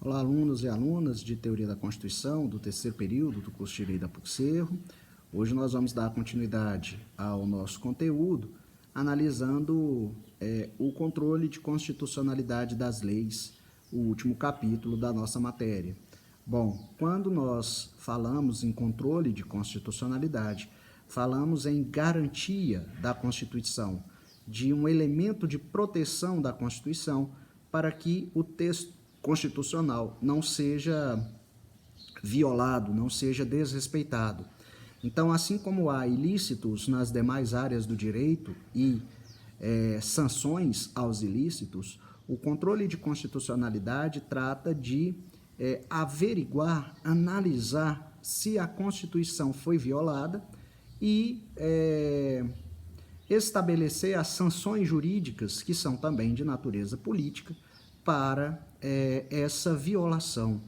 Olá, alunos e alunas de Teoria da Constituição, do terceiro período do curso de Direito da PUC-Cerro. Hoje nós vamos dar continuidade ao nosso conteúdo, analisando o controle de constitucionalidade das leis, o último capítulo da nossa matéria. Bom, quando nós falamos em controle de constitucionalidade, falamos em garantia da Constituição, de um elemento de proteção da Constituição para que o texto constitucional não seja violado, não seja desrespeitado. Então, assim como há ilícitos nas demais áreas do direito e sanções aos ilícitos, o controle de constitucionalidade trata de averiguar, analisar se a Constituição foi violada e estabelecer as sanções jurídicas, que são também de natureza política, para essa violação.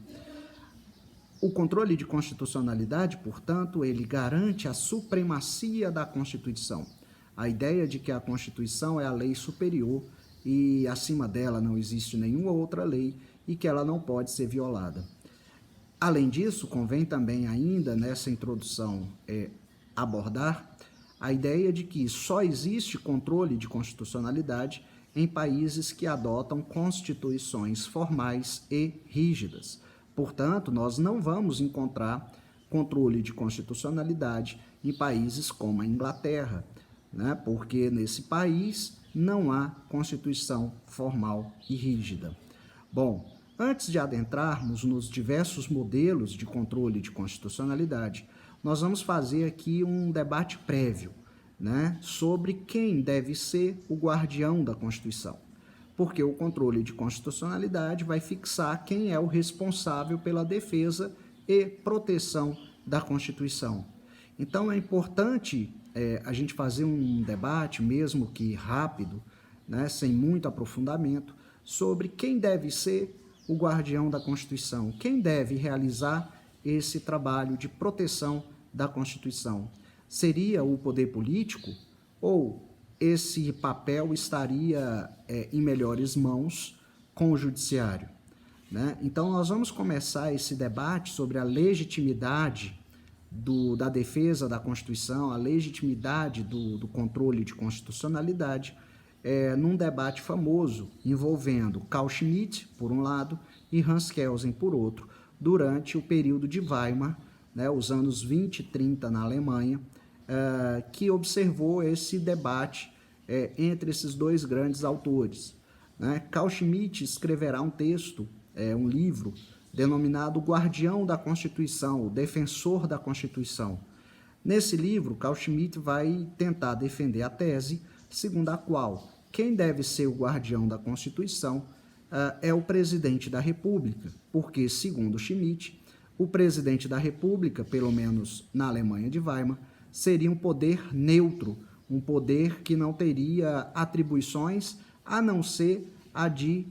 O controle de constitucionalidade, portanto, ele garante a supremacia da Constituição. A ideia de que a Constituição é a lei superior e acima dela não existe nenhuma outra lei e que ela não pode ser violada. Além disso, convém também ainda nessa introdução abordar a ideia de que só existe controle de constitucionalidade em países que adotam constituições formais e rígidas. Portanto, nós não vamos encontrar controle de constitucionalidade em países como a Inglaterra, né? Porque nesse país não há constituição formal e rígida. Bom, antes de adentrarmos nos diversos modelos de controle de constitucionalidade, nós vamos fazer aqui um debate prévio, né, sobre quem deve ser o guardião da Constituição. Porque o controle de constitucionalidade vai fixar quem é o responsável pela defesa e proteção da Constituição. Então é importante a gente fazer um debate, mesmo que rápido, né, sem muito aprofundamento, sobre quem deve ser o guardião da Constituição, quem deve realizar esse trabalho de proteção da Constituição. Seria o poder político ou esse papel estaria em melhores mãos com o judiciário, né? Então, nós vamos começar esse debate sobre a legitimidade da defesa da Constituição, a legitimidade do controle de constitucionalidade, num debate famoso envolvendo Carl Schmitt, por um lado, e Hans Kelsen, por outro, durante o período de Weimar, né, os anos 20 e 30 na Alemanha, que observou esse debate entre esses dois grandes autores, né? Carl Schmitt escreverá um texto, um livro, denominado Guardião da Constituição, o Defensor da Constituição. Nesse livro, Carl Schmitt vai tentar defender a tese segundo a qual quem deve ser o guardião da Constituição é o presidente da República, porque, segundo Schmitt, o presidente da República, pelo menos na Alemanha de Weimar, seria um poder neutro, um poder que não teria atribuições a não ser a de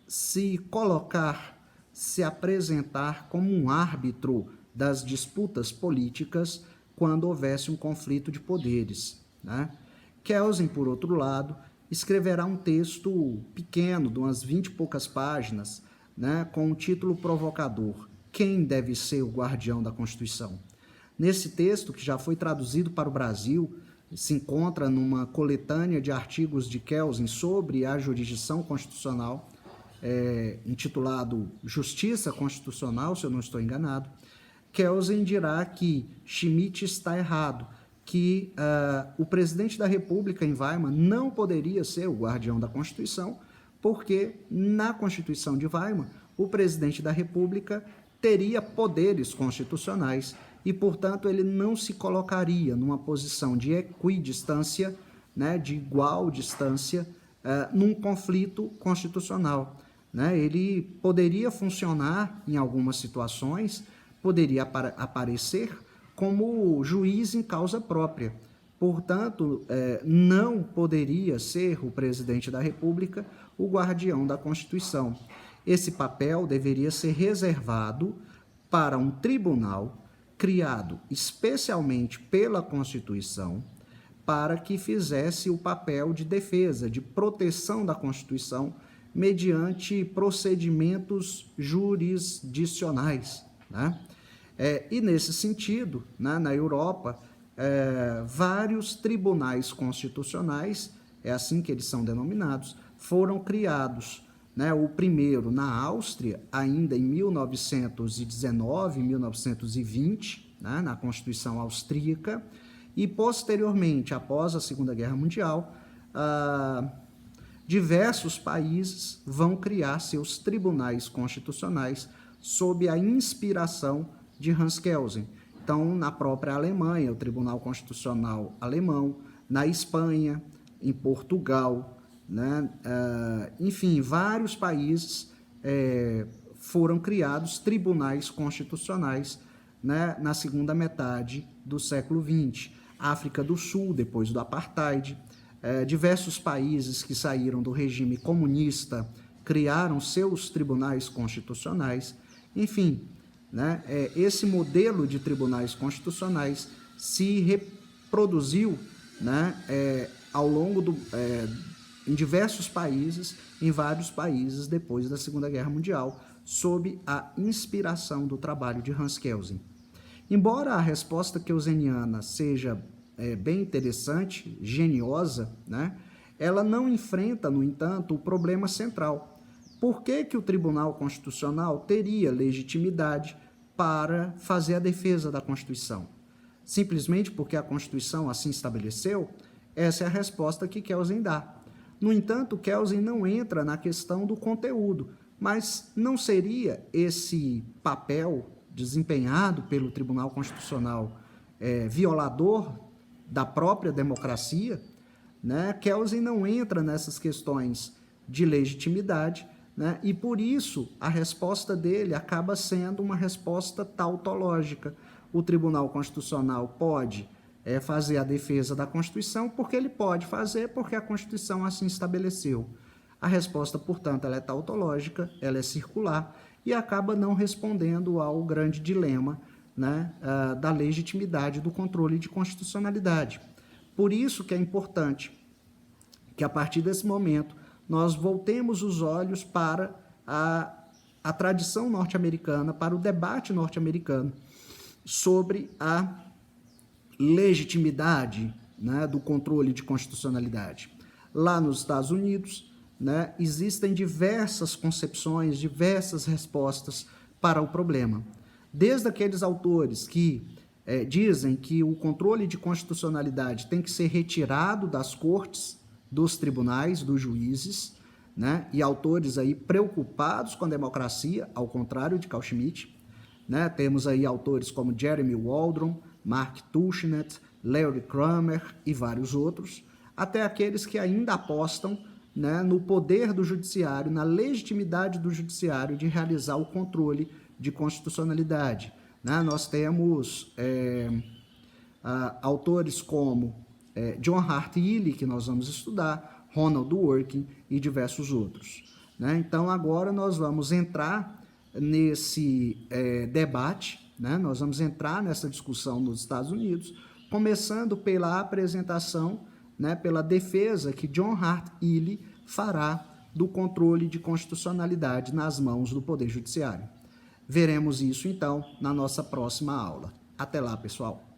se colocar, se apresentar como um árbitro das disputas políticas quando houvesse um conflito de poderes, né? Kelsen, por outro lado, escreverá um texto pequeno, de umas 20 e poucas páginas, né, com um título provocador: Quem deve ser o guardião da Constituição? Nesse texto, que já foi traduzido para o Brasil, se encontra numa coletânea de artigos de Kelsen sobre a jurisdição constitucional, intitulado Justiça Constitucional, se eu não estou enganado. Kelsen dirá que Schmitt está errado, que o presidente da República em Weimar não poderia ser o guardião da Constituição, porque na Constituição de Weimar, o presidente da República teria poderes constitucionais e, portanto, ele não se colocaria numa posição de equidistância, né, de igual distância, num conflito constitucional, né? Ele poderia funcionar em algumas situações, poderia aparecer como juiz em causa própria. Portanto, não poderia ser o presidente da República o guardião da Constituição. Esse papel deveria ser reservado para um tribunal criado especialmente pela Constituição para que fizesse o papel de defesa, de proteção da Constituição mediante procedimentos jurisdicionais, né? E nesse sentido, né, na Europa, vários tribunais constitucionais, é assim que eles são denominados, foram criados, né? O primeiro na Áustria, ainda em 1919, 1920, né? Na Constituição Austríaca, e posteriormente, após a Segunda Guerra Mundial, diversos países vão criar seus tribunais constitucionais sob a inspiração de Hans Kelsen. Então, na própria Alemanha, o Tribunal Constitucional Alemão, na Espanha, em Portugal, né? Enfim, vários países foram criados tribunais constitucionais, né? Na segunda metade do século XX. África do Sul, depois do Apartheid, diversos países que saíram do regime comunista criaram seus tribunais constitucionais. Enfim, né? Esse modelo de tribunais constitucionais se reproduziu, né? Ao longo em diversos países, em vários países depois da Segunda Guerra Mundial, sob a inspiração do trabalho de Hans Kelsen. Embora a resposta kelseniana seja bem interessante, geniosa, né? Ela não enfrenta, no entanto, o problema central. Por que que o Tribunal Constitucional teria legitimidade para fazer a defesa da Constituição? Simplesmente porque a Constituição assim estabeleceu? Essa é a resposta que Kelsen dá. No entanto, Kelsen não entra na questão do conteúdo, mas não seria esse papel desempenhado pelo Tribunal Constitucional violador da própria democracia, né? Kelsen não entra nessas questões de legitimidade, né? E por isso a resposta dele acaba sendo uma resposta tautológica. O Tribunal Constitucional pode fazer a defesa da Constituição porque ele pode fazer, porque a Constituição assim estabeleceu. A resposta, portanto, ela é tautológica, ela é circular e acaba não respondendo ao grande dilema, né, da legitimidade do controle de constitucionalidade. Por isso que é importante que, a partir desse momento, nós voltemos os olhos para a tradição norte-americana, para o debate norte-americano sobre a legitimidade, né, do controle de constitucionalidade. Lá nos Estados Unidos, né, existem diversas concepções, diversas respostas para o problema. Desde aqueles autores que dizem que o controle de constitucionalidade tem que ser retirado das cortes, dos tribunais, dos juízes, né, e autores aí preocupados com a democracia, ao contrário de Carl Schmitt, né, temos aí autores como Jeremy Waldron, Mark Tushnet, Larry Kramer e vários outros, até aqueles que ainda apostam, né, no poder do judiciário, na legitimidade do judiciário de realizar o controle de constitucionalidade. Né? Nós temos autores como John Hart Ely, que nós vamos estudar, Ronald Dworkin e diversos outros. Né? Então, agora nós vamos entrar nesse debate, né? Nós vamos entrar nessa discussão nos Estados Unidos, começando pela apresentação, né, pela defesa que John Hart Ely fará do controle de constitucionalidade nas mãos do Poder Judiciário. Veremos isso, então, na nossa próxima aula. Até lá, pessoal!